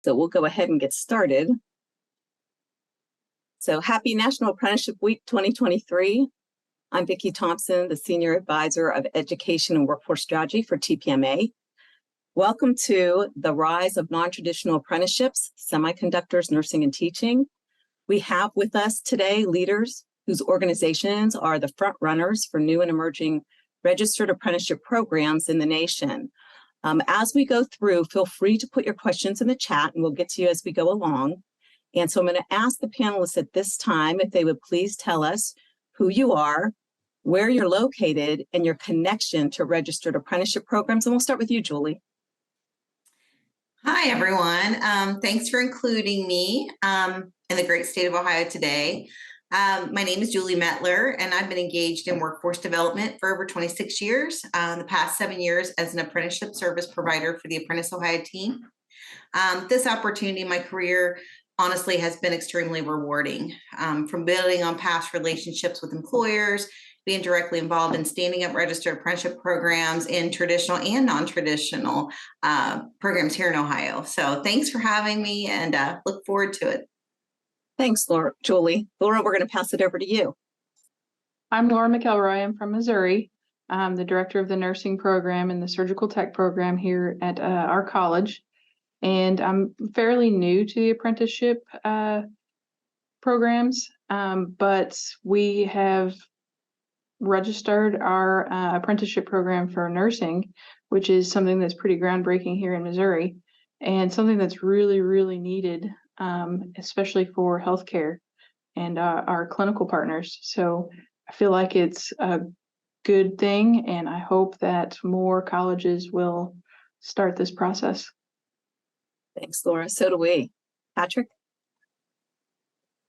So we'll go ahead and get started. So happy National Apprenticeship Week 2023. I'm Vicki Thompson, the Senior Advisor of Education and Workforce Strategy for TPMA. Welcome to the Rise of Non-Traditional Apprenticeships, Semiconductors, Nursing and Teaching. We have with us today leaders whose organizations are the front runners for new and emerging registered apprenticeship programs in the nation. As we go through, feel free to put your questions in the chat and we'll get to you as we go along. And so I'm going to ask the panelists at this time if they would please tell us who you are, where you're located, and your connection to registered apprenticeship programs. And we'll start with you, Julie. Hi, everyone. Thanks for including me in the great state of Ohio today. My name is Julie Mettler, and I've been engaged in workforce development for over 26 years, the past 7 years as an apprenticeship service provider for the Apprentice Ohio team. This opportunity in my career honestly has been extremely rewarding, from building on past relationships with employers, being directly involved in standing up registered apprenticeship programs in traditional and non-traditional programs here in Ohio. So thanks for having me and look forward to it. Thanks, Julie. Laura, we're going to pass it over to you. I'm Laura McElroy. I'm from Missouri. I'm the director of the nursing program and the surgical tech program here at our college. And I'm fairly new to the apprenticeship programs, but we have registered our apprenticeship program for nursing, which is something that's pretty groundbreaking here in Missouri and something that's really, really needed, especially for healthcare and our clinical partners. So I feel like it's a good thing, and I hope that more colleges will start this process. Thanks, Laura. So do we. Patrick?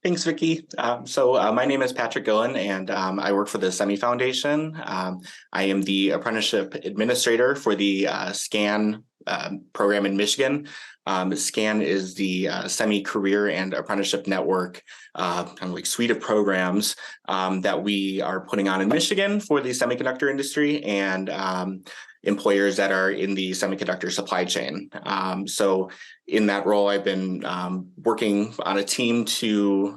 Thanks, Vicki. My name is Patrick Gillen, and I work for the Semi Foundation. I am the apprenticeship administrator for the SCAN program in Michigan. SCAN is the Semi Career and Apprenticeship Network, kind of like suite of programs that we are putting on in Michigan for the semiconductor industry and employers that are in the semiconductor supply chain. So in that role, I've been working on a team to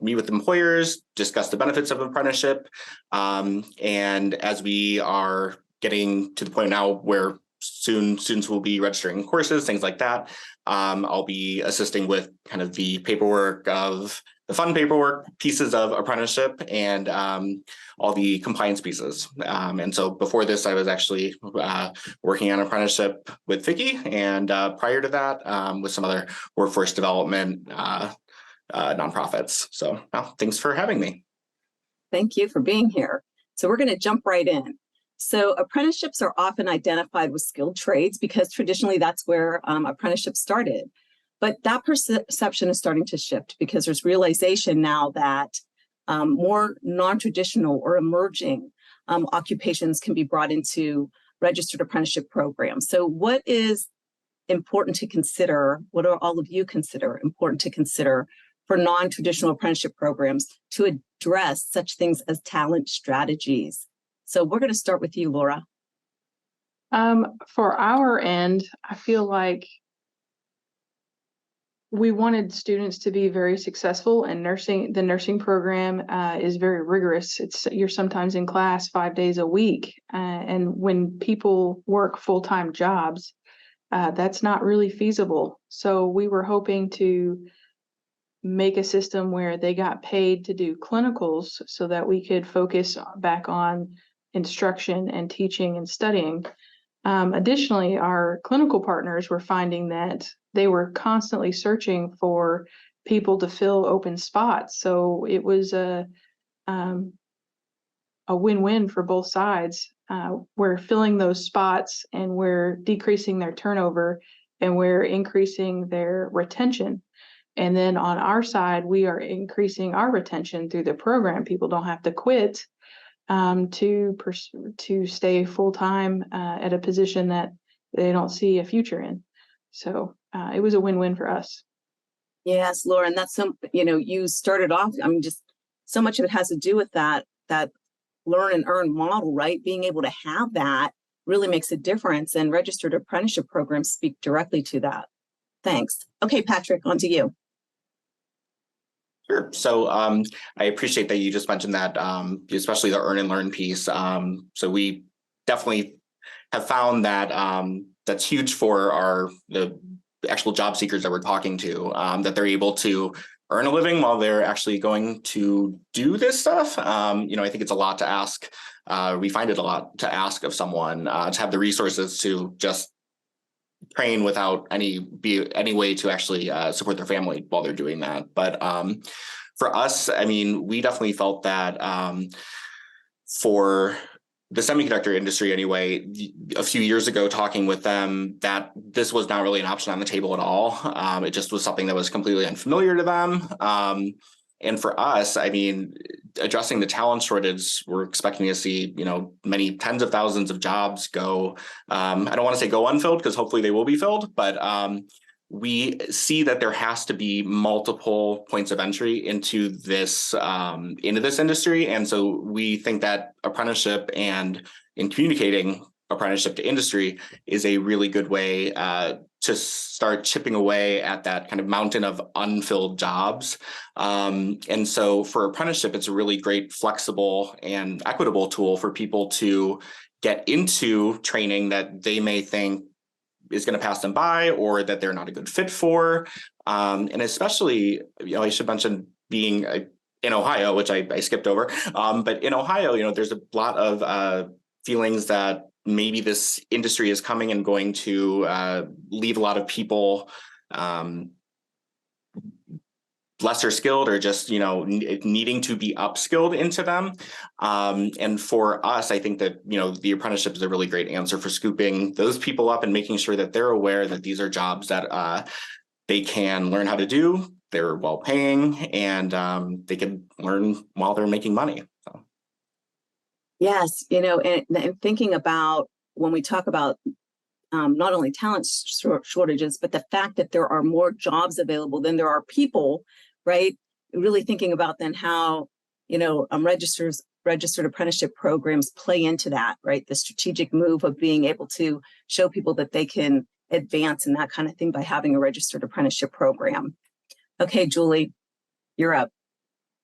meet with employers, discuss the benefits of apprenticeship. And as we are getting to the point now where students will be registering courses, things like that, I'll be assisting with kind of the paperwork of the fun paperwork pieces of apprenticeship and all the compliance pieces. And so before this, I was actually working on apprenticeship with Vicki, and prior to that, with some other workforce development nonprofits. So thanks for having me. Thank you for being here. So we're going to jump right in. So apprenticeships are often identified with skilled trades because traditionally that's where apprenticeships started. But that perception is starting to shift because there's realization now that more non-traditional or emerging occupations can be brought into registered apprenticeship programs. So what is important to consider? What do all of you consider important to consider for non-traditional apprenticeship programs to address such things as talent strategies? So we're going to start with you, Laura. For our end, I feel like we wanted students to be very successful, and the nursing program is very rigorous. You're sometimes in class 5 days a week, and when people work full-time jobs, that's not really feasible. So we were hoping to make a system where they got paid to do clinicals so that we could focus back on instruction and teaching and studying. Additionally, our clinical partners were finding that they were constantly searching for people to fill open spots. So it was a win-win for both sides. We're filling those spots and we're decreasing their turnover and we're increasing their retention. And then on our side, we are increasing our retention through the program. People don't have to quit to stay full-time at a position that they don't see a future in. So it was a win-win for us. Yes, Laura, and that's you started off, just so much of it has to do with that learn and earn model, right? Being able to have that really makes a difference, and registered apprenticeship programs speak directly to that. Thanks. Okay, Patrick, on to you. Sure. So I appreciate that you just mentioned that, especially the earn and learn piece. So we definitely have found that that's huge for the actual job seekers that we're talking to, that they're able to earn a living while they're actually going to do this stuff. I think it's a lot to ask. We find it a lot to ask of someone to have the resources to just train without any way to actually support their family while they're doing that. But for us, I mean, we definitely felt that for the semiconductor industry anyway, a few years ago, talking with them, that this was not really an option on the table at all. It just was something that was completely unfamiliar to them. And for us, I mean, addressing the talent shortage, we're expecting to see, many tens of thousands of jobs go. I don't want to say go unfilled, because hopefully they will be filled, but we see that there has to be multiple points of entry into this industry. And so we think that apprenticeship and in communicating apprenticeship to industry is a really good way to start chipping away at that kind of mountain of unfilled jobs. And so for apprenticeship, it's a really great, flexible and equitable tool for people to get into training that they may think is going to pass them by or that they're not a good fit for. And especially, I should mention being in Ohio, which I skipped over. But in Ohio, there's a lot of feelings that maybe this industry is coming and going to leave a lot of people lesser skilled or just, needing to be upskilled into them. And for us, I think that, the apprenticeship is a really great answer for scooping those people up and making sure that they're aware that these are jobs that they can learn how to do. They're well paying and they can learn while they're making money. So. Yes, and thinking about when we talk about not only talent shortages, but the fact that there are more jobs available than there are people, right? Really thinking about then how, registered apprenticeship programs play into that, right? The strategic move of being able to show people that they can advance and that kind of thing by having a registered apprenticeship program. Okay, Julie, you're up.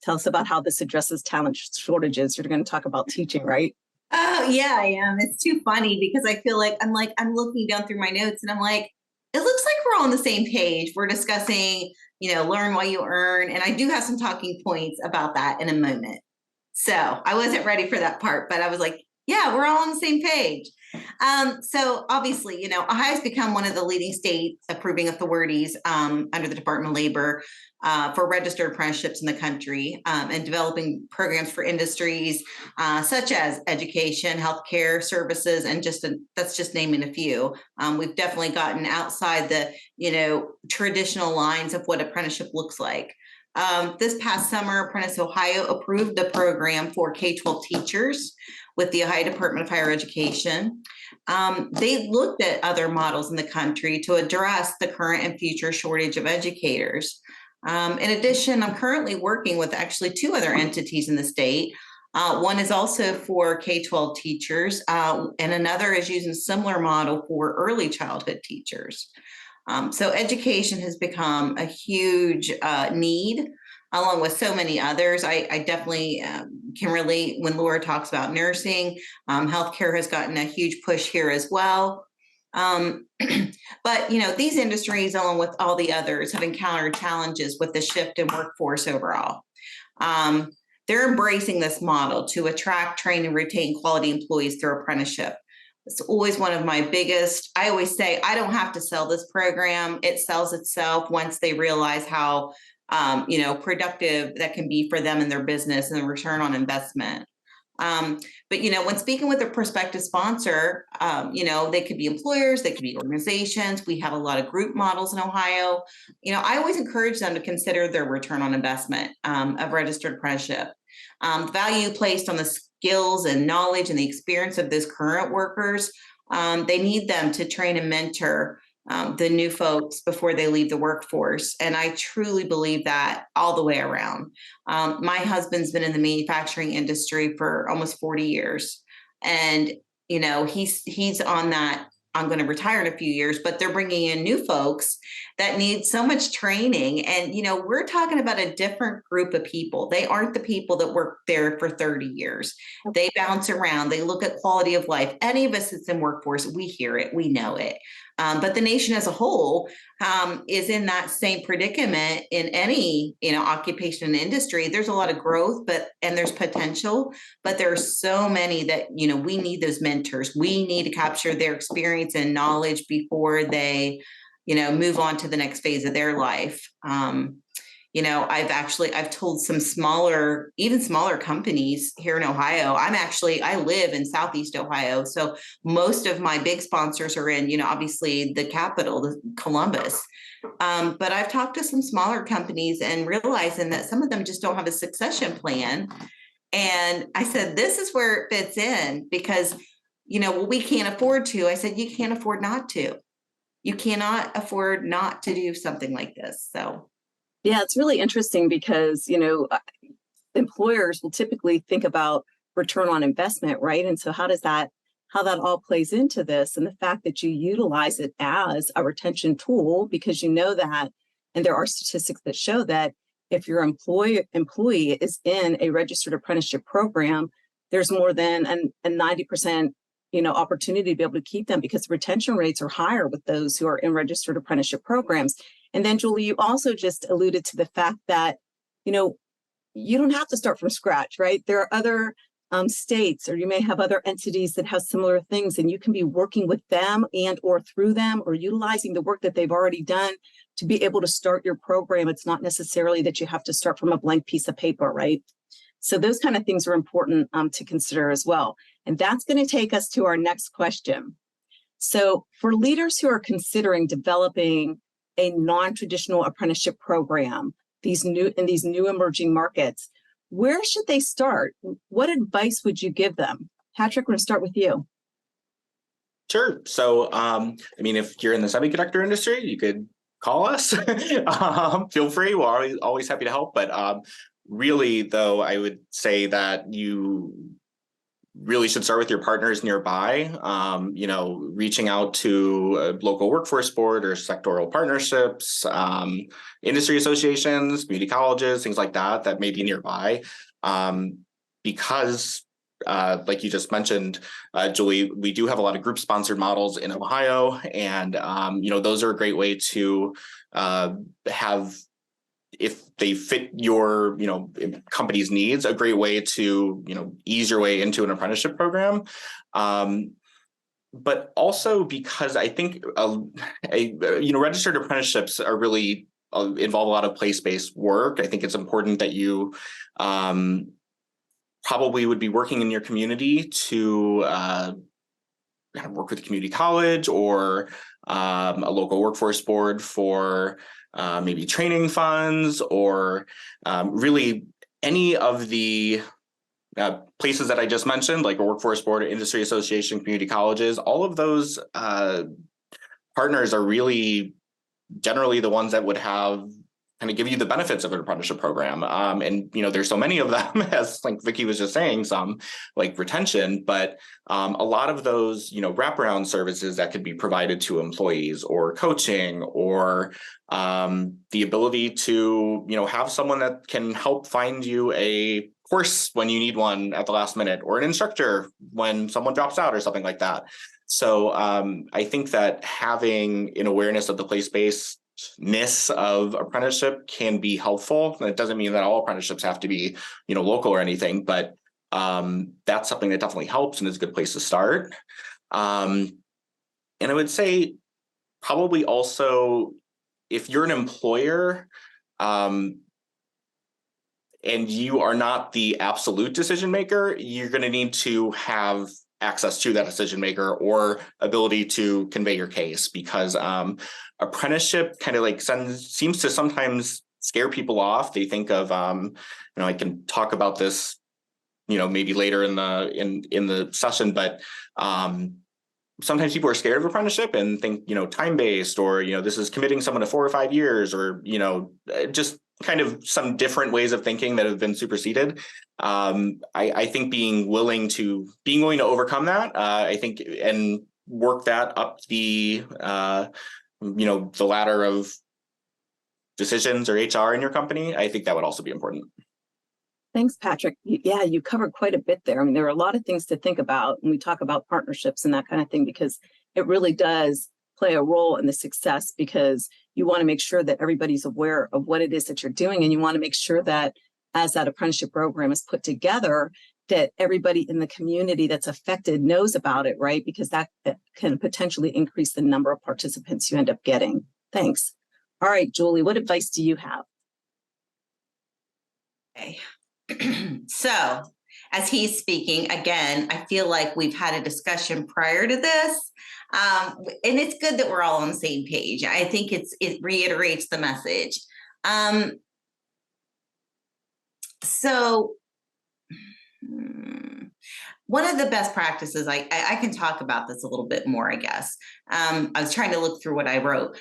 Tell us about how this addresses talent shortages. You're going to talk about teaching, right? Oh, yeah, I am. It's too funny because I feel like I'm looking down through my notes and I'm like, it looks like we're all on the same page. We're discussing, learn while you earn. And I do have some talking points about that in a moment. So I wasn't ready for that part, but I was like, yeah, we're all on the same page. So obviously, Ohio's become one of the leading state approving authorities under the Department of Labor for registered apprenticeships in the country and developing programs for industries such as education, healthcare services, and that's just naming a few. We've definitely gotten outside the, traditional lines of what apprenticeship looks like. This past summer, Apprentice Ohio approved a program for K-12 teachers with the Ohio Department of Higher Education. They looked at other models in the country to address the current and future shortage of educators. In addition, I'm currently working with actually two other entities in the state. One is also for K-12 teachers, and another is using a similar model for early childhood teachers. So education has become a huge need, along with so many others. I definitely can relate when Laura talks about nursing. Healthcare has gotten a huge push here as well. But, these industries, along with all the others, have encountered challenges with the shift in workforce overall. They're embracing this model to attract, train, and retain quality employees through apprenticeship. It's always one of my biggest, I always say, I don't have to sell this program. It sells itself once they realize how, productive that can be for them and their business and the return on investment. But, when speaking with a prospective sponsor, they could be employers, they could be organizations. We have a lot of group models in Ohio. I always encourage them to consider their return on investment of registered apprenticeship. Value placed on the skills and knowledge and the experience of those current workers. They need them to train and mentor the new folks before they leave the workforce. And I truly believe that all the way around. My husband's been in the manufacturing industry for almost 40 years. And, he's on that I'm going to retire in a few years, but they're bringing in new folks that need so much training. And, we're talking about a different group of people. They aren't the people that work there for 30 years. They bounce around. They look at quality of life. Any of us that's in workforce, we hear it, we know it. But the nation as a whole is in that same predicament in any, occupation and industry. There's a lot of growth, and there's potential, but there are so many that, we need those mentors. We need to capture their experience and knowledge before they, move on to the next phase of their life. I've told some even smaller companies here in Ohio. I live in Southeast Ohio. So most of my big sponsors are in, obviously the capital, Columbus. But I've talked to some smaller companies and realizing that some of them just don't have a succession plan. And I said, this is where it fits in because, we can't afford to. I said, you can't afford not to. You cannot afford not to do something like this. So. Yeah, it's really interesting because, employers will typically think about return on investment, right? And so how that all plays into this, and the fact that you utilize it as a retention tool, because that, and there are statistics that show that if your employee is in a registered apprenticeship program, there's more than a 90% opportunity to be able to keep them because retention rates are higher with those who are in registered apprenticeship programs. And then, Julie, you also just alluded to the fact that, you don't have to start from scratch, right? There are other states, or you may have other entities that have similar things, and you can be working with them and or through them or utilizing the work that they've already done to be able to start your program. It's not necessarily that you have to start from a blank piece of paper, right? So those kind of things are important to consider as well. And that's going to take us to our next question. So for leaders who are considering developing a non-traditional apprenticeship program, these new emerging markets, where should they start? What advice would you give them? Patrick, we're going to start with you. Sure. So, if you're in the semiconductor industry, you could call us. Feel free. We're always happy to help. But really, though, I would say that you really should start with your partners nearby, reaching out to a local workforce board or sectoral partnerships, industry associations, community colleges, things like that may be nearby. Because like you just mentioned, Julie, we do have a lot of group sponsored models in Ohio, and those are a great way to have, if they fit your company's needs, a great way to ease your way into an apprenticeship program. But also because I think registered apprenticeships are really involve a lot of place-based work. I think it's important that you probably would be working in your community to work with a community college or a local workforce board for maybe training funds, or really any of the places that I just mentioned, like a workforce board, industry association, community colleges. All of those partners are really generally the ones that would have kind of give you the benefits of an apprenticeship program. And there's so many of them, as like Vicki was just saying, some like retention, but a lot of those, wraparound services that could be provided to employees, or coaching, or the ability to, have someone that can help find you a course when you need one at the last minute, or an instructor when someone drops out or something like that. So I think that having an awareness of the place-based of apprenticeship can be helpful. And it doesn't mean that all apprenticeships have to be, local or anything, but that's something that definitely helps and is a good place to start. And I would say probably also, if you're an employer and you are not the absolute decision maker, you're going to need to have access to that decision maker or ability to convey your case, because apprenticeship kind of like seems to sometimes scare people off. They think of, I can talk about this, maybe later in the session, but sometimes people are scared of apprenticeship and think, time-based, or, this is committing someone to 4 or 5 years, or, just kind of some different ways of thinking that have been superseded. I think being willing to overcome that, I think, and work that up the the ladder of decisions or HR in your company, I think that would also be important. Thanks, Patrick. Yeah, you covered quite a bit there. I mean, there are a lot of things to think about when we talk about partnerships and that kind of thing, because it really does play a role in the success, because you want to make sure that everybody's aware of what it is that you're doing. And you want to make sure that as that apprenticeship program is put together, that everybody in the community that's affected knows about it, right? Because that can potentially increase the number of participants you end up getting. Thanks. All right, Julie, what advice do you have? Okay. So as he's speaking, again, I feel like we've had a discussion prior to this. And it's good that we're all on the same page. I think it reiterates the message. So one of the best practices, I can talk about this a little bit more, I guess. I was trying to look through what I wrote.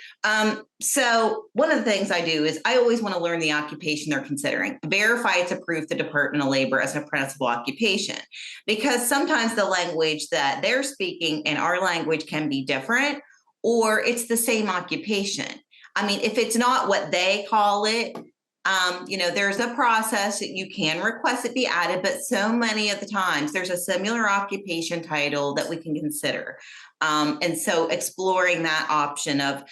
So one of the things I do is I always want to learn the occupation they're considering, verify it's approved the Department of Labor as an apprenticeable occupation, because sometimes the language that they're speaking and our language can be different, or it's the same occupation. I mean, if it's not what they call it, there's a process that you can request it be added, but so many of the times there's a similar occupation title that we can consider. And so exploring that option of,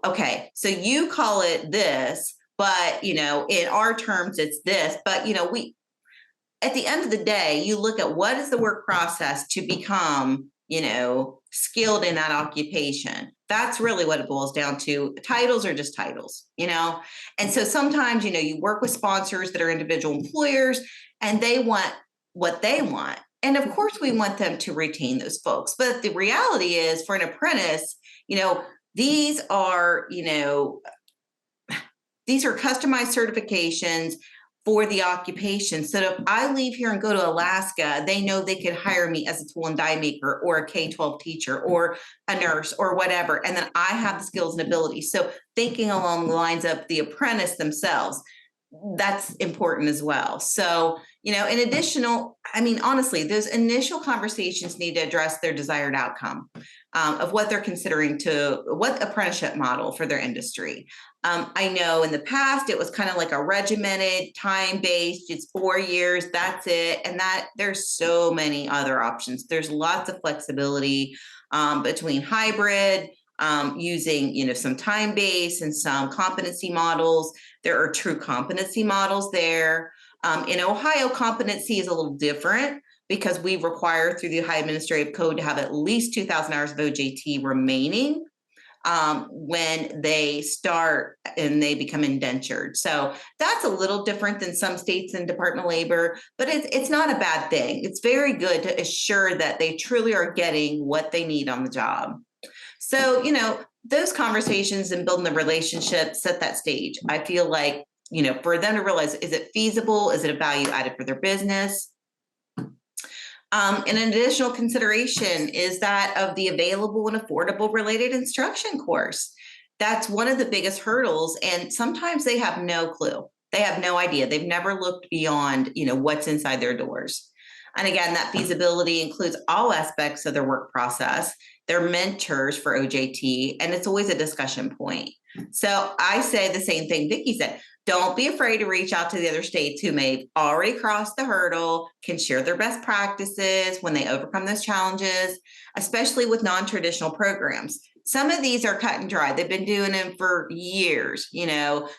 okay, so you call it this, but, in our terms, it's this, but, at the end of the day, you look at what is the work process to become, skilled in that occupation. That's really what it boils down to. Titles are just titles, And so sometimes, you work with sponsors that are individual employers and they want what they want. And of course, we want them to retain those folks. But the reality is for an apprentice, these are customized certifications for the occupation. So if I leave here and go to Alaska, they know they could hire me as a tool and die maker or a K-12 teacher or a nurse or whatever. And then I have the skills and abilities. So thinking along the lines of the apprentice themselves, that's important as well. So, honestly, those initial conversations need to address their desired outcome of what they're considering what apprenticeship model for their industry. I know in the past, it was kind of like a regimented, time-based, it's 4 years, that's it. And that there's so many other options. There's lots of flexibility between hybrid, using, some time-based and some competency models. There are true competency models there. In Ohio, competency is a little different because we require through the Ohio Administrative Code to have at least 2,000 hours of OJT remaining when they start and they become indentured. So that's a little different than some states and Department of Labor, but it's not a bad thing. It's very good to assure that they truly are getting what they need on the job. So, those conversations and building the relationship set that stage. I feel like, for them to realize, is it feasible? Is it a value added for their business? And an additional consideration is that of the available and affordable related instruction course. That's one of the biggest hurdles. And sometimes they have no clue. They have no idea. They've never looked beyond, what's inside their doors. And again, that feasibility includes all aspects of their work process. They're mentors for OJT, and it's always a discussion point. So I say the same thing Vicki said. Don't be afraid to reach out to the other states who may have already crossed the hurdle, can share their best practices when they overcome those challenges, especially with non-traditional programs. Some of these are cut and dry. They've been doing them for years,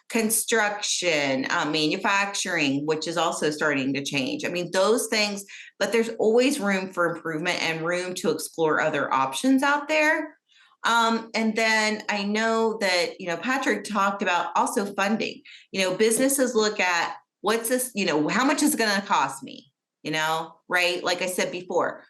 construction, manufacturing, which is also starting to change. Those things, but there's always room for improvement and room to explore other options out there. And then I know that, Patrick talked about also funding. Businesses look at what's this, how much is it going to cost me, right? Like I said before,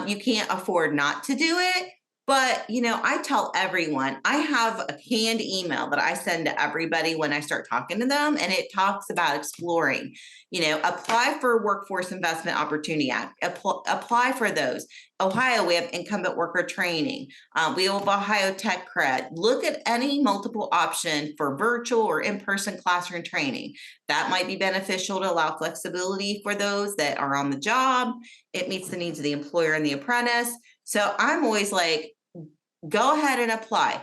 you can't afford not to do it. But, I tell everyone, I have a canned email that I send to everybody when I start talking to them. And it talks about exploring, apply for Workforce Investment Opportunity Act, apply for those. Ohio, we have incumbent worker training. We have Ohio Tech Cred. Look at any multiple option for virtual or in-person classroom training. That might be beneficial to allow flexibility for those that are on the job. It meets the needs of the employer and the apprentice. So I'm always like, go ahead and apply.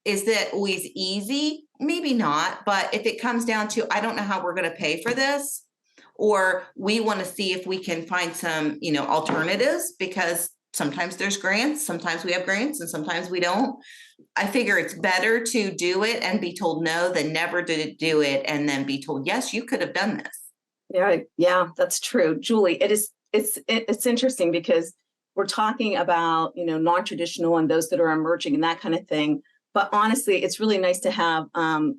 Is that always easy? Maybe not, but if it comes down to, I don't know how we're going to pay for this, or we want to see if we can find some, alternatives, because sometimes there's grants, sometimes we have grants, and sometimes we don't. I figure it's better to do it and be told no than never to do it and then be told, yes, you could have done this. Yeah, that's true. Julie, it's interesting because we're talking about, non-traditional and those that are emerging and that kind of thing. But honestly, it's really nice to have,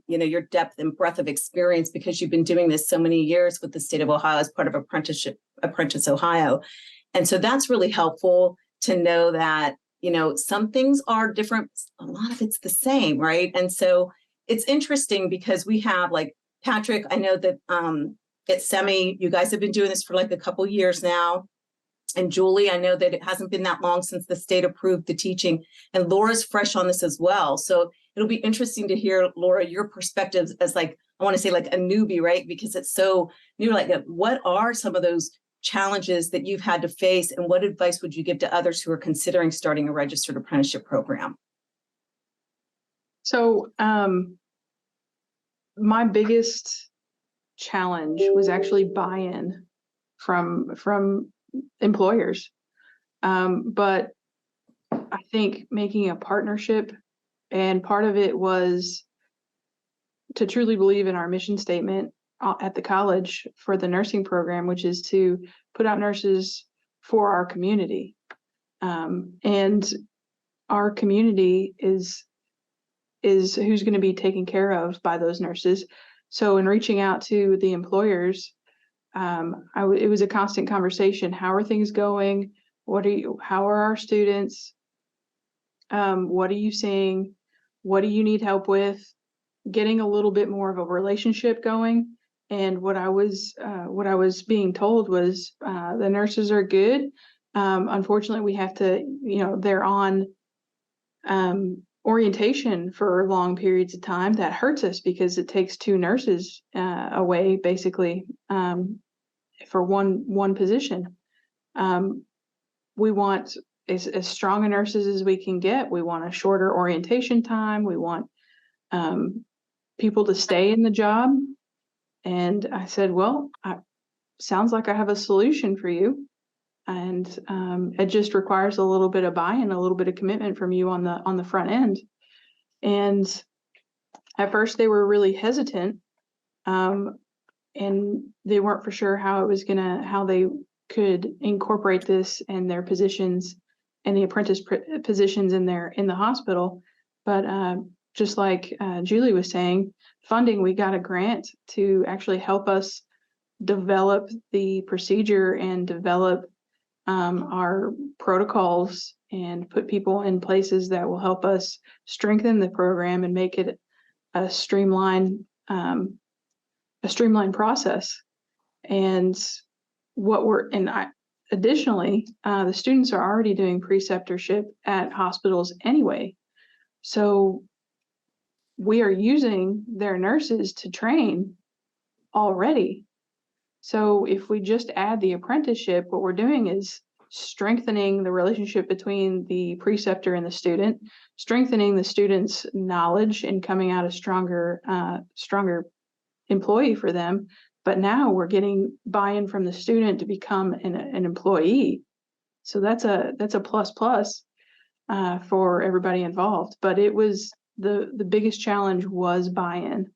your depth and breadth of experience, because you've been doing this so many years with the state of Ohio as part of Apprentice Ohio. And so that's really helpful to know that, some things are different. A lot of it's the same, right? And so it's interesting because we have, like, Patrick, I know that at Semi, you guys have been doing this for like a couple years now. And Julie, I know that it hasn't been that long since the state approved the teaching, and Laura's fresh on this as well. So it'll be interesting to hear, Laura, your perspectives as, like, I want to say, like, a newbie, right? Because it's so new. Like, what are some of those challenges that you've had to face, and what advice would you give to others who are considering starting a registered apprenticeship program? So my biggest challenge was actually buy-in from employers. But I think making a partnership, and part of it was to truly believe in our mission statement at the college for the nursing program, which is to put out nurses for our community. And our community is who's going to be taken care of by those nurses. So in reaching out to the employers, it was a constant conversation. How are things going? How are our students? What are you seeing? What do you need help with? Getting a little bit more of a relationship going. And what I was being told was the nurses are good. Unfortunately, we have to, they're on orientation for long periods of time. That hurts us because it takes two nurses away, basically, for one position. We want as strong a nurses as we can get. We want a shorter orientation time. We want people to stay in the job. And I said, well, sounds like I have a solution for you. And it just requires a little bit of buy-in, a little bit of commitment from you on the front end. And at first they were really hesitant, and they weren't for sure how they could incorporate this in their positions and the apprentice positions in the hospital. But just like Julie was saying, funding, we got a grant to actually help us develop the procedure and develop our protocols and put people in places that will help us strengthen the program and make it a streamlined process. And additionally, the students are already doing preceptorship at hospitals anyway. So we are using their nurses to train already. So if we just add the apprenticeship, what we're doing is strengthening the relationship between the preceptor and the student, strengthening the student's knowledge and coming out a stronger employee for them. But now we're getting buy-in from the student to become an employee. So that's a plus for everybody involved. But it was the biggest challenge was buy-in.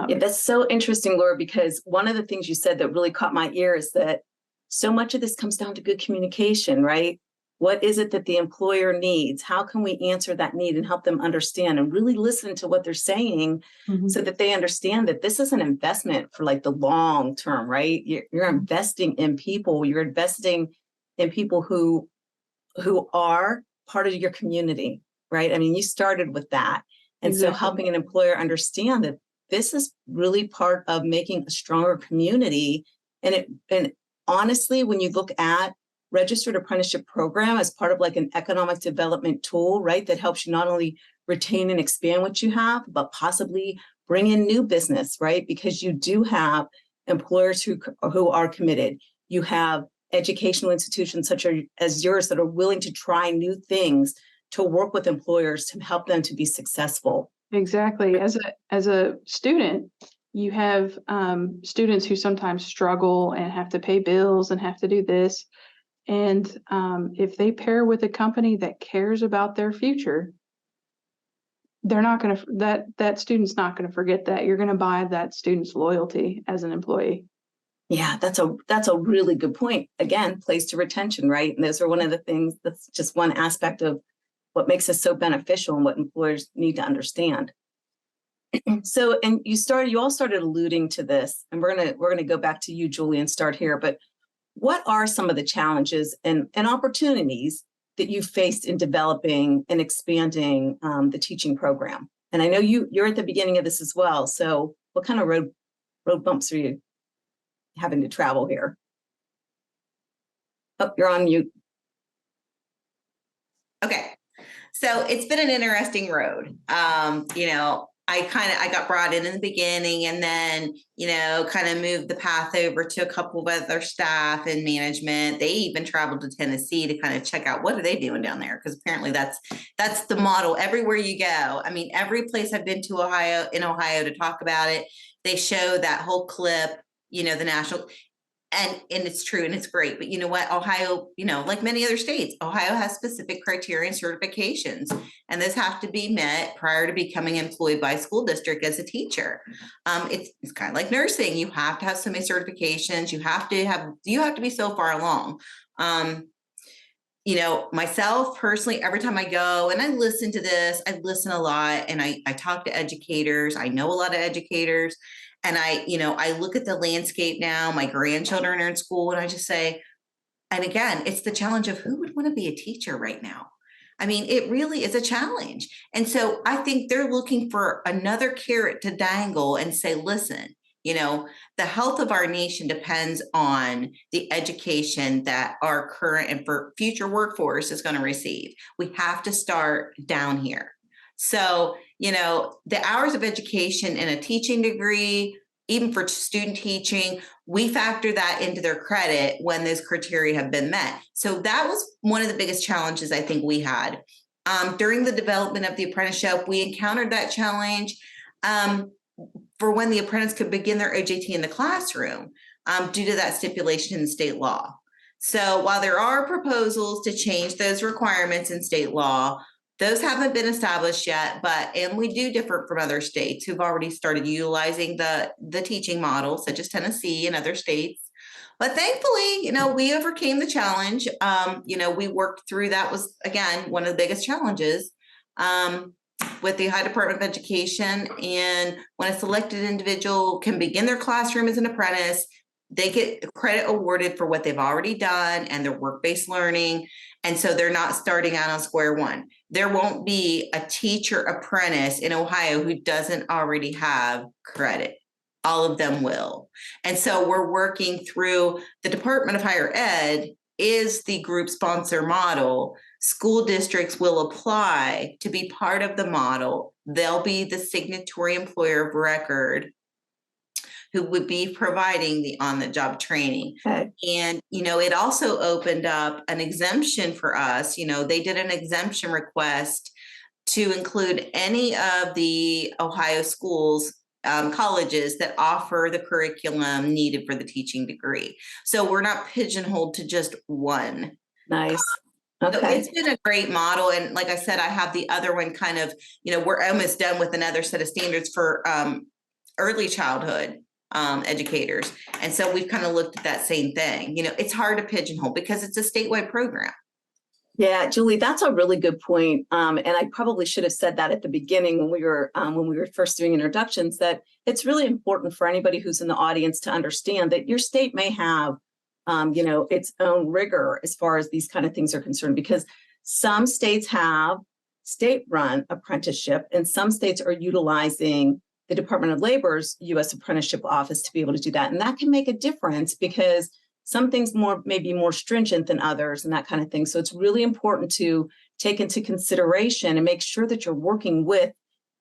Yeah, that's so interesting, Laura, because one of the things you said that really caught my ear is that so much of this comes down to good communication, right? What is it that the employer needs? How can we answer that need and help them understand and really listen to what they're saying, so that they understand that this is an investment for, like, the long term, right? You're investing in people. You're investing in people who are part of your community, right? I mean, you started with that. And Exactly. So helping an employer understand that this is really part of making a stronger community. And honestly, when you look at registered apprenticeship program as part of, like, an economic development tool, right, that helps you not only retain and expand what you have, but possibly bring in new business, right? Because you do have employers who are committed. You have educational institutions such as yours that are willing to try new things to work with employers to help them to be successful. Exactly. As a student, you have students who sometimes struggle and have to pay bills and have to do this. And if they pair with a company that cares about their future, they're not going to, that student's not going to forget that. You're going to buy that student's loyalty as an employee. Yeah, that's a really good point. Again, plays to retention, right? And those are one of the things, that's just one aspect of what makes us so beneficial and what employers need to understand. So, and you all started alluding to this, and we're gonna go back to you, Julie, and start here. But what are some of the challenges and opportunities that you faced in developing and expanding the teaching program? And I know you're at the beginning of this as well. So, what kind of road bumps are you having to travel here? Oh, you're on mute. Okay. So it's been an interesting road. I got brought in the beginning, and then, kind of moved the path over to a couple of other staff and management. They even traveled to Tennessee to kind of check out what are they doing down there, because apparently that's the model everywhere you go. I mean, every place I've been to in Ohio to talk about it, they show that whole clip, the national. And it's true and it's great. But you know what? Ohio, like many other states, Ohio has specific criteria and certifications, and those have to be met prior to becoming employed by a school district as a teacher. It's kind of like nursing. You have to have so many certifications. You have to be so far along. Myself personally, every time I go and I listen to this, I listen a lot, and I talk to educators. I know a lot of educators. And I look at the landscape now. My grandchildren are in school, and I just say, and again, it's the challenge of who would want to be a teacher right now? I mean, it really is a challenge. And so I think they're looking for another carrot to dangle and say, listen, the health of our nation depends on the education that our current and for future workforce is going to receive. We have to start down here. So, the hours of education in a teaching degree, even for student teaching, we factor that into their credit when those criteria have been met. So that was one of the biggest challenges I think we had. During the development of the apprenticeship, we encountered that challenge for when the apprentice could begin their OJT in the classroom due to that stipulation in the state law. So while there are proposals to change those requirements in state law, those haven't been established yet, and we do differ from other states who've already started utilizing the teaching model, such as Tennessee and other states. But thankfully, we overcame the challenge. We worked through that. Was, again, one of the biggest challenges with the Ohio Department of Education. And when a selected individual can begin their classroom as an apprentice, they get credit awarded for what they've already done and their work-based learning. And so they're not starting out on square one. There won't be a teacher apprentice in Ohio who doesn't already have credit. All of them will. And so we're working through the Department of Higher Ed is the group sponsor model. School districts will apply to be part of the model. They'll be the signatory employer of record who would be providing the on-the-job training. Okay. And, it also opened up an exemption for us. They did an exemption request to include any of the Ohio schools, colleges that offer the curriculum needed for the teaching degree. So we're not pigeonholed to just one. Nice. Okay. So Okay. it's been a great model. And like I said, I have the other one kind of, we're almost done with another set of standards for early childhood educators. And so we've kind of looked at that same thing. It's hard to pigeonhole because it's a statewide program. Yeah, Julie, that's a really good point. And I probably should have said that at the beginning when we were first doing introductions, that it's really important for anybody who's in the audience to understand that your state may have, its own rigor as far as these kind of things are concerned, because some states have state-run apprenticeship and some states are utilizing the Department of Labor's U.S. Apprenticeship Office to be able to do that. And that can make a difference because some things may be more stringent than others and that kind of thing. So it's really important to take into consideration and make sure that you're working with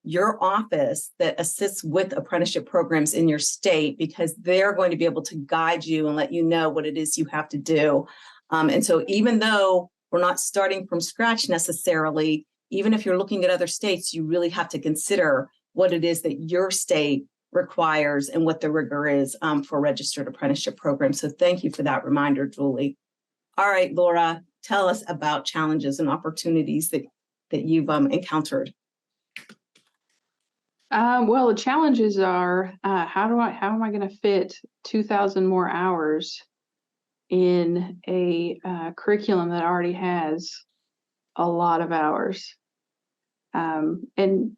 your office that assists with apprenticeship programs in your state, because they're going to be able to guide you and let you know what it is you have to do. And so even though we're not starting from scratch necessarily. Even if you're looking at other states, you really have to consider what it is that your state requires and what the rigor is for registered apprenticeship programs. So thank you for that reminder, Julie. All right, Laura, tell us about challenges and opportunities that you've encountered. Well, the challenges are how am I going to fit 2,000 more hours in a curriculum that already has a lot of hours, and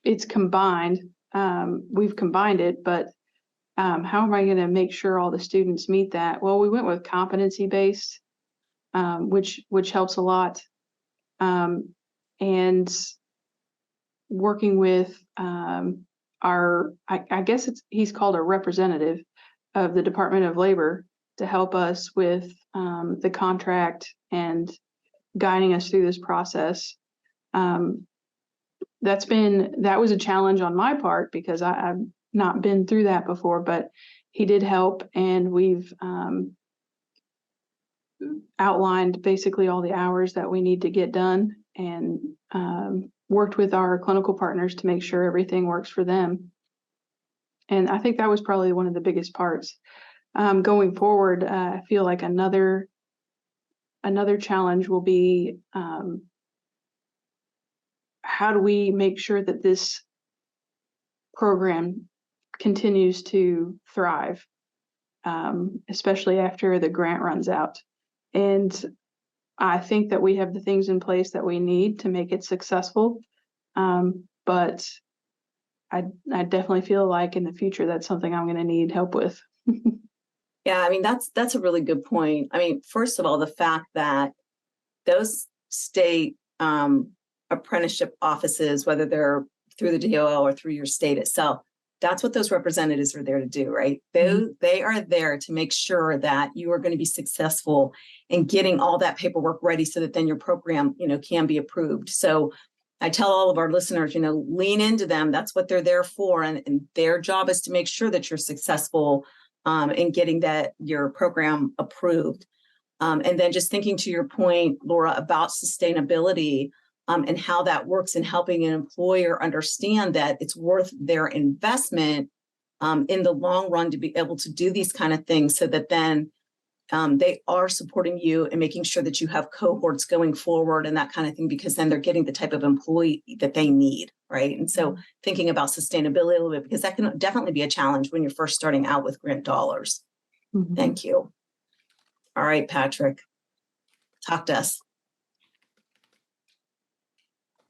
it's combined. We've combined it, but how am I going to make sure all the students meet that? Well, we went with competency based, which helps a lot, and working with I guess he's called a representative of the Department of Labor to help us with the contract and guiding us through this process. That was a challenge on my part because I've not been through that before, but he did help, and we've outlined basically all the hours that we need to get done, and worked with our clinical partners to make sure everything works for them. And I think that was probably one of the biggest parts. Going forward, I feel like another challenge will be how do we make sure that this program continues to thrive, especially after the grant runs out. And I think that we have the things in place that we need to make it successful. But I definitely feel like in the future, that's something I'm going to need help with. Yeah, I mean, that's a really good point. I mean, first of all, the fact that those state apprenticeship offices, whether they're through the DOL or through your state itself, that's what those representatives are there to do, right? They are there to make sure that you are going to be successful in getting all that paperwork ready so that then your program, can be approved. So I tell all of our listeners, lean into them. That's what they're there for. And their job is to make sure that you're successful in getting your program approved. And then just thinking to your point, Laura, about sustainability, and how that works in helping an employer understand that it's worth their investment in the long run to be able to do these kind of things, so that then they are supporting you and making sure that you have cohorts going forward and that kind of thing, because then they're getting the type of employee that they need, right? And so thinking about sustainability a little bit, because that can definitely be a challenge when you're first starting out with grant dollars. Mm-hmm. Thank you. All right, Patrick, talk to us.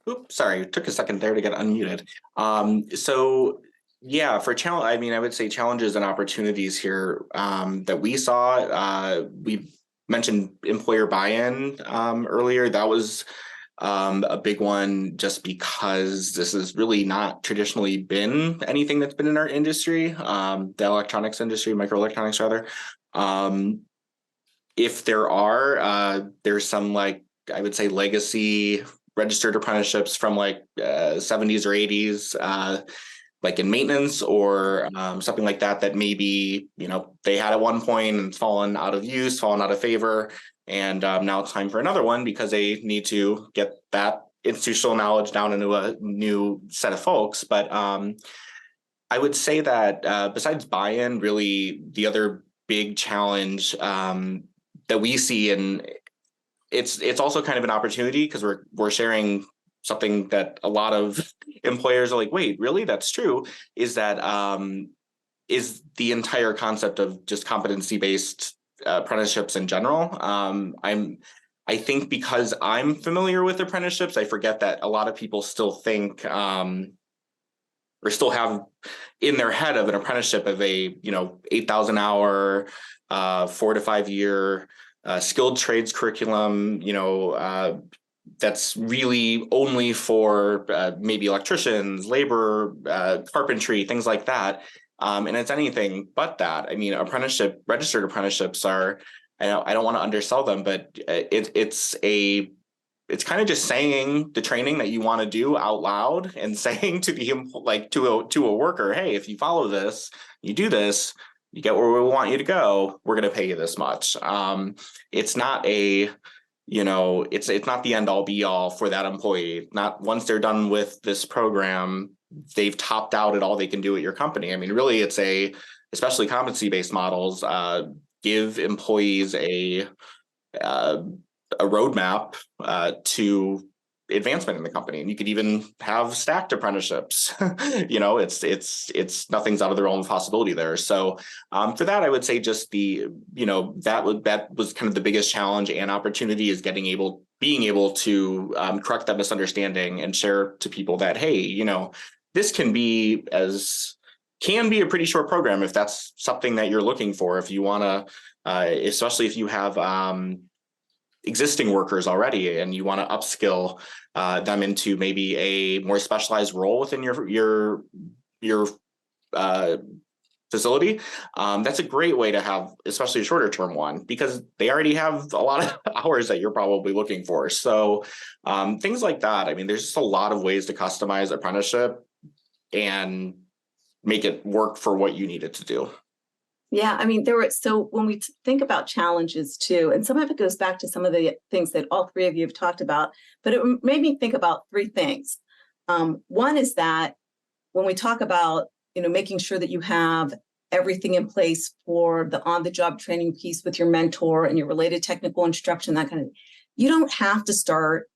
Oops, sorry, it took a second there to get unmuted. So yeah, for challenge, I mean, I would say challenges and opportunities here that we saw. We mentioned employer buy-in earlier. That was a big one, just because this has really not traditionally been anything that's been in our industry, the electronics industry, microelectronics rather. If there's some, like, I would say, legacy registered apprenticeships from like 70s or 80s, like in maintenance or something like that maybe, they had at one point and fallen out of use, fallen out of favor. And now it's time for another one because they need to get that institutional knowledge down into a new set of folks. But I would say that besides buy-in, really the other big challenge that we see, and it's also kind of an opportunity because we're sharing something that a lot of employers are like, wait, really? That's true. Is that is the entire concept of just competency-based apprenticeships in general. I think because I'm familiar with apprenticeships, I forget that a lot of people still think or still have in their head of an apprenticeship of a 8,000 hour, 4 to 5 year skilled trades curriculum, that's really only for maybe electricians, labor, carpentry, things like that. And it's anything but that. I mean, registered apprenticeships are, I don't want to undersell them, but it's kind of just saying the training that you want to do out loud and saying to the to a worker, hey, if you follow this, you do this, you get where we want you to go, we're going to pay you this much. It's not a, it's not the end all be all for that employee. Not once they're done with this program, they've topped out at all they can do at your company. I mean, really, especially competency-based models, give employees a roadmap to advancement in the company, and you could even have stacked apprenticeships. It's nothing's out of the realm of possibility there. So for that, I would say just that was kind of the biggest challenge and opportunity, is being able to correct that misunderstanding and share to people that, hey, this can be a pretty short program if that's something that you're looking for. If you want to, especially if you have existing workers already and you want to upskill them into maybe a more specialized role within your facility, that's a great way to have, especially a shorter term one, because they already have a lot of hours that you're probably looking for. So things like that. I mean, there's just a lot of ways to customize apprenticeship and make it work for what you need it to do. Yeah, I mean, so when we think about challenges too, and some of it goes back to some of the things that all three of you have talked about, but it made me think about three things. One is that when we talk about, making sure that you have everything in place for the on-the-job training piece with your mentor and your related technical instruction, that kind of, you don't have to start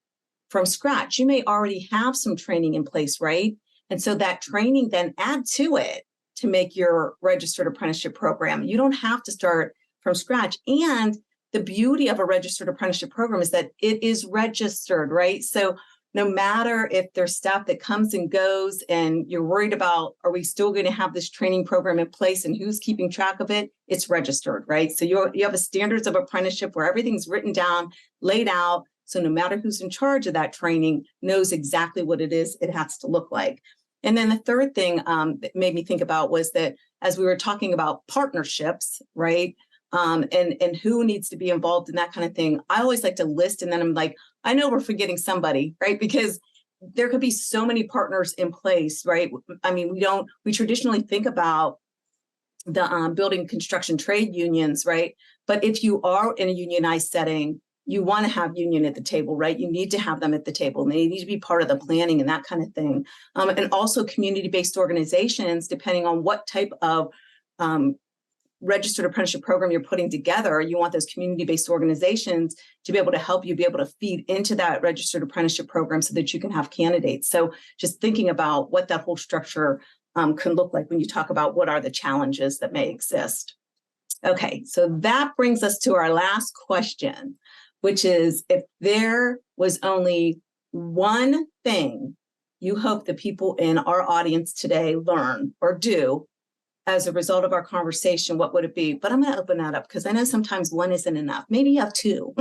from scratch. You may already have some training in place, right? And so that training then add to it to make your registered apprenticeship program. You don't have to start from scratch. And the beauty of a registered apprenticeship program is that it is registered, right? So no matter if there's staff that comes and goes and you're worried about, are we still going to have this training program in place and who's keeping track of it? It's registered, right? So you have a standards of apprenticeship where everything's written down, laid out. So no matter who's in charge of that training knows exactly what it is it has to look like. And then the third thing that made me think about was that as we were talking about partnerships, right, and who needs to be involved in that kind of thing, I always like to list, and then I'm like, I know we're forgetting somebody, right? Because there could be so many partners in place, right? I mean, we traditionally think about the building construction trade unions, right? But if you are in a unionized setting, you want to have union at the table, right? You need to have them at the table. They need to be part of the planning and that kind of thing. And also community-based organizations, depending on what type of registered apprenticeship program you're putting together, you want those community-based organizations to be able to help you be able to feed into that registered apprenticeship program so that you can have candidates. So just thinking about what that whole structure can look like when you talk about what are the challenges that may exist. Okay, so that brings us to our last question, which is, if there was only one thing you hope the people in our audience today learn or do as a result of our conversation, what would it be? But I'm going to open that up because I know sometimes one isn't enough. Maybe you have two.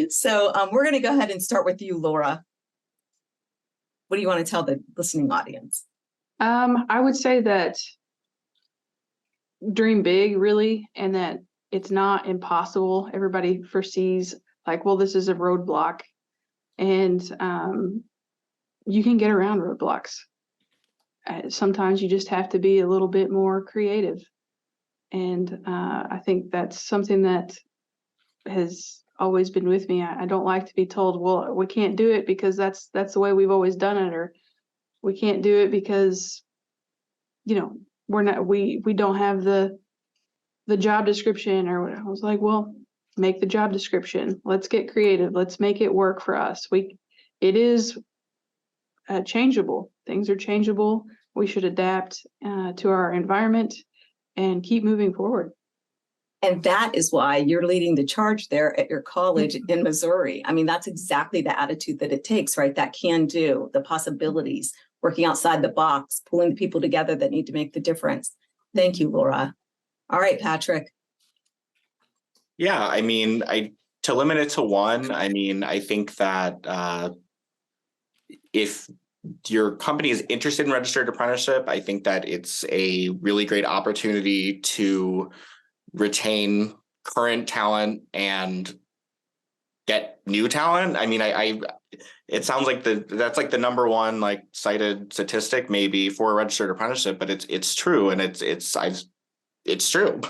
So we're going to go ahead and start with you, Laura. What do you want to tell the listening audience? I would say that dream big, really, and that it's not impossible. Everybody foresees like, well, this is a roadblock, and you can get around roadblocks. Sometimes you just have to be a little bit more creative. And I think that's something that has always been with me. I don't like to be told, well, we can't do it because that's the way we've always done it, or we can't do it because, we don't have the job description, or I was like, well, make the job description. Let's get creative. Let's make it work for us. It is changeable. Things are changeable. We should adapt to our environment and keep moving forward. And that is why you're leading the charge there at your college in Missouri. I mean, that's exactly the attitude that it takes, right? That can do, the possibilities, working outside the box, pulling the people together that need to make the difference. Thank you, Laura. All right, Patrick. Yeah, I mean, to limit it to one, I mean, I think that if your company is interested in registered apprenticeship, I think that it's a really great opportunity to retain current talent and get new talent. I mean, it sounds like that's like the number one cited statistic maybe for a registered apprenticeship, but it's true, and I've it's true.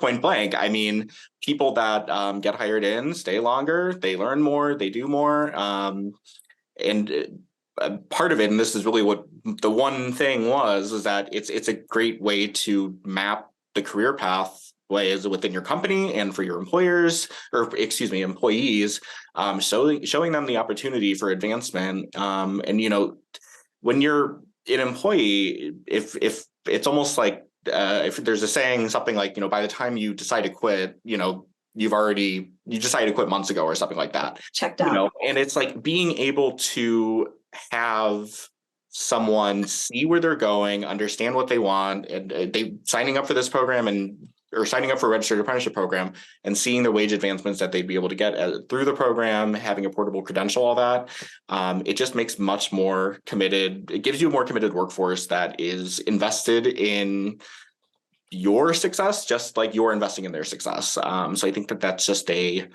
Point blank. I mean, people that get hired in stay longer, they learn more, they do more. And part of it, and this is really what the one thing was, is that it's a great way to map the career pathways within your company and for your employers, or excuse me, employees, showing them the opportunity for advancement. And when you're an employee, if it's almost like if there's a saying, something like, by the time you decide to quit, you decided to quit months ago or something like that. Checked out. And it's like being able to have someone see where they're going, understand what they want, and they signing up for this program or signing up for a registered apprenticeship program and seeing the wage advancements that they'd be able to get through the program, having a portable credential, all that. It just makes much more committed. It gives you a more committed workforce that is invested in your success, just like you're investing in their success. So I think that's just the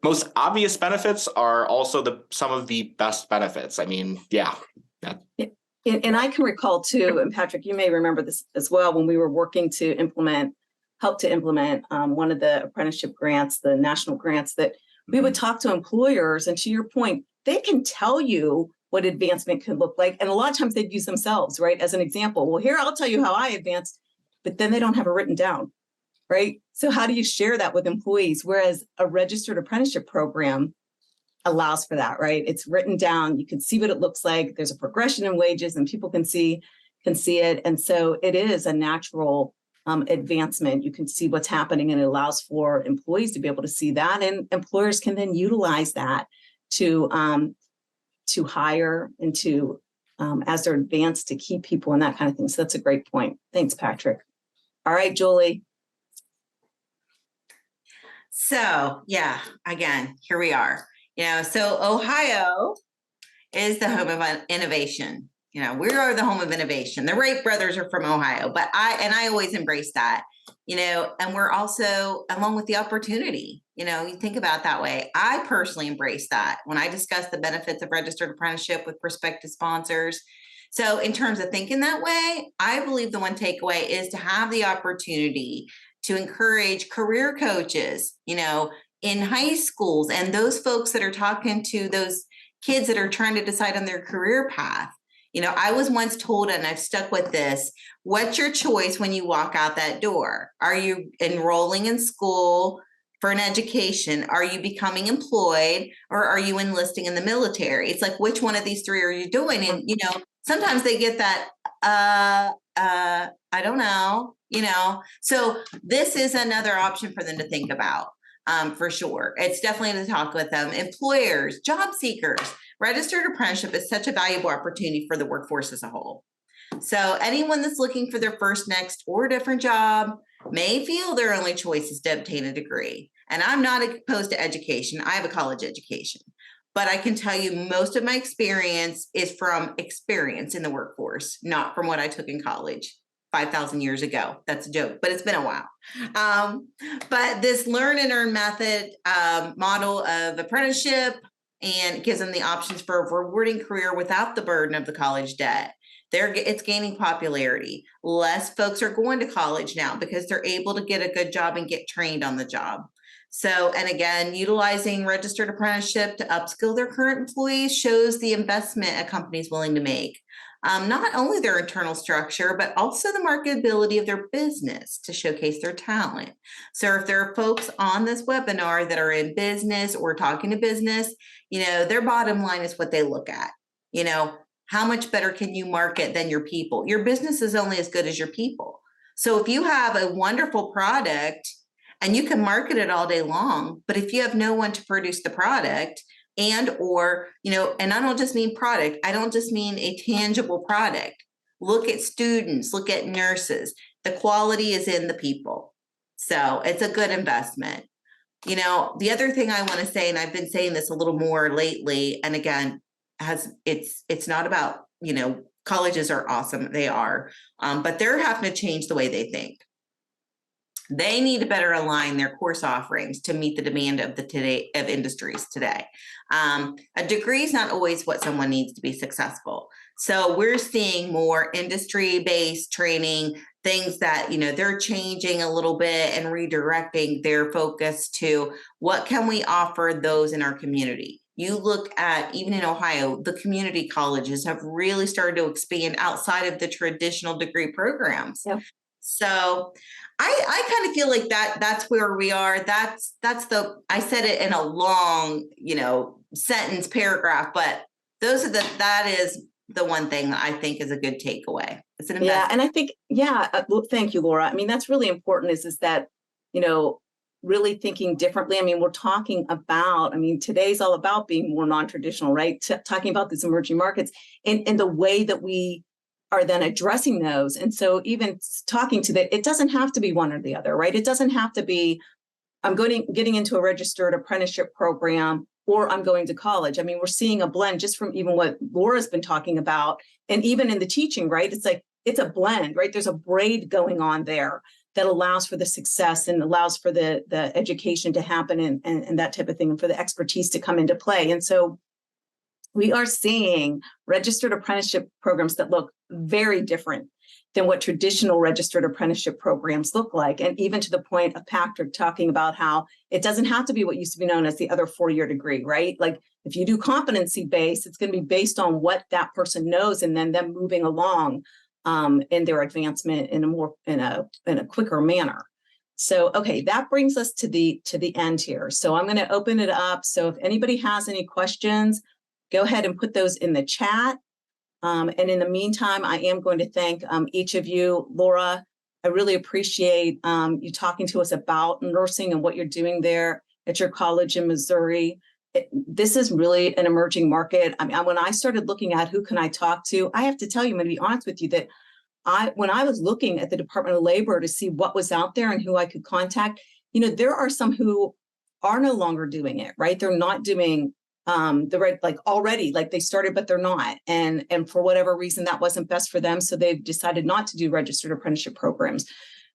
most obvious benefits are also some of the best benefits. I mean, yeah. And I can recall too, and Patrick, you may remember this as well, when we were working to help to implement one of the apprenticeship grants, the national grants, that we would talk to employers, and to your point, they can tell you what advancement could look like. And a lot of times they'd use themselves, right? As an example, well, here, I'll tell you how I advanced, but then they don't have it written down, right? So how do you share that with employees? Whereas a registered apprenticeship program allows for that, right? It's written down. You can see what it looks like. There's a progression in wages, and people can see it. And so it is a natural advancement. You can see what's happening, and it allows for employees to be able to see that, and employers can then utilize that to hire and to as they're advanced, to keep people and that kind of thing. So that's a great point. Thanks, Patrick. All right, Julie. So yeah, again, here we are. So Ohio is the home of innovation. We are the home of innovation. The Wright brothers are from Ohio, but I always embrace that, and we're also, along with the opportunity, you think about it that way. I personally embrace that when I discuss the benefits of registered apprenticeship with prospective sponsors. So in terms of thinking that way, I believe the one takeaway is to have the opportunity to encourage career coaches, in high schools, and those folks that are talking to those kids that are trying to decide on their career path. I was once told, and I've stuck with this, what's your choice when you walk out that door? Are you enrolling in school for an education? Are you becoming employed, or are you enlisting in the military? It's like, which one of these three are you doing? And, sometimes they get that, I don't know, so this is another option for them to think about. For sure. It's definitely to talk with them. Employers, job seekers, registered apprenticeship is such a valuable opportunity for the workforce as a whole. So anyone that's looking for their first, next, or different job may feel their only choice is to obtain a degree. And I'm not opposed to education. I have a college education. But I can tell you most of my experience is from experience in the workforce, not from what I took in college 5,000 years ago. That's a joke, but it's been a while. But this learn and earn method model of apprenticeship, and gives them the options for a rewarding career without the burden of the college debt. It's gaining popularity. Less folks are going to college now because they're able to get a good job and get trained on the job. So, and again, utilizing registered apprenticeship to upskill their current employees shows the investment a company is willing to make. Not only their internal structure, but also the marketability of their business to showcase their talent. So if there are folks on this webinar that are in business or talking to business, their bottom line is what they look at. How much better can you market than your people? Your business is only as good as your people. So if you have a wonderful product and you can market it all day long, but if you have no one to produce the product, and I don't just mean product, I don't just mean a tangible product. Look at students, look at nurses. The quality is in the people. So it's a good investment. The other thing I want to say, and I've been saying this a little more lately, and again, it's not about, colleges are awesome, they are, but they're having to change the way they think. They need to better align their course offerings to meet the demand of industries today. A degree is not always what someone needs to be successful. So we're seeing more industry-based training, things that, they're changing a little bit and redirecting their focus to what can we offer those in our community. You look at, even in Ohio, the community colleges have really started to expand outside of the traditional degree programs. Yep. So I kind of feel like that's where we are. I said it in a long, sentence paragraph, but that is the one thing that I think is a good takeaway. It's an investment. Yeah. And I think, well, thank you, Laura. I mean, that's really important is that, really thinking differently. I mean, we're talking about, today's all about being more non-traditional, right? Talking about these emerging markets and the way that we are then addressing those. And so even talking to that, it doesn't have to be one or the other, right? It doesn't have to be, I'm getting into a registered apprenticeship program or I'm going to college. I mean, we're seeing a blend just from even what Laura's been talking about. And even in the teaching, right? It's like, it's a blend, right? There's a braid going on there that allows for the success and allows for the education to happen and that type of thing, and for the expertise to come into play. And so we are seeing registered apprenticeship programs that look very different than what traditional registered apprenticeship programs look like. And even to the point of Patrick talking about how it doesn't have to be what used to be known as the other 4-year degree, right? Like if you do competency based, it's going to be based on what that person knows and then them moving along in their advancement in a quicker manner. So, okay, that brings us to the end here. So I'm going to open it up. So if anybody has any questions, go ahead and put those in the chat. And in the meantime, I am going to thank each of you. Laura, I really appreciate you talking to us about nursing and what you're doing there at your college in Missouri. This is really an emerging market. I mean, when I started looking at who can I talk to, I have to tell you, I'm going to be honest with you that when I was looking at the Department of Labor to see what was out there and who I could contact, there are some who are no longer doing it, right? They're not doing the right, like already, like they started, but they're not. And for whatever reason, that wasn't best for them. So they've decided not to do registered apprenticeship programs.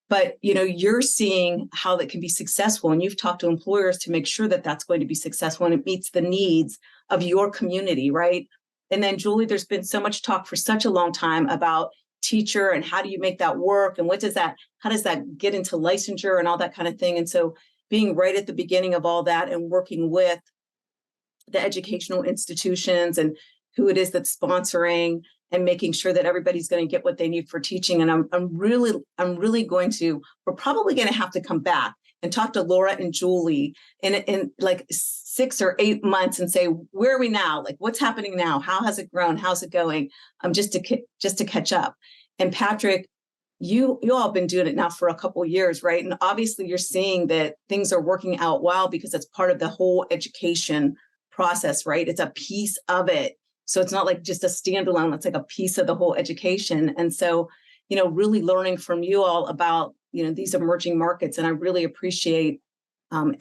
But, you're seeing how that can be successful. And you've talked to employers to make sure that that's going to be successful and it meets the needs of your community, right? And then, Julie, there's been so much talk for such a long time about teacher and how do you make that work? And how does that get into licensure and all that kind of thing? And so being right at the beginning of all that and working with the educational institutions and who it is that's sponsoring and making sure that everybody's going to get what they need for teaching. And we're probably going to have to come back and talk to Laura and Julie in like 6 or 8 months and say, where are we now? Like, what's happening now? How has it grown? How's it going? Just to catch up. And Patrick, you all have been doing it now for a couple of years, right? And obviously you're seeing that things are working out well because it's part of the whole education process, right? It's a piece of it. So it's not like just a standalone, it's like a piece of the whole education. And so, really learning from you all about, these emerging markets. And I really appreciate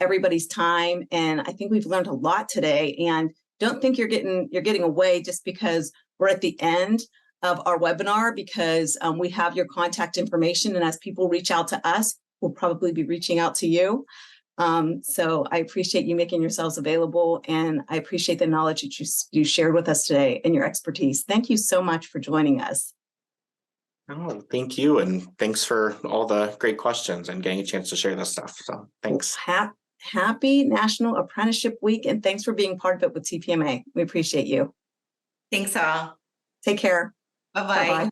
everybody's time. And I think we've learned a lot today, and don't think you're getting away just because we're at the end of our webinar, because we have your contact information. And as people reach out to us, we'll probably be reaching out to you. So I appreciate you making yourselves available, and I appreciate the knowledge that you shared with us today and your expertise. Thank you so much for joining us. Oh, thank you. And thanks for all the great questions and getting a chance to share this stuff. So thanks. Happy National Apprenticeship Week, and thanks for being part of it with TPMA. We appreciate you. Thanks all. Take care. Bye-bye. Bye-bye.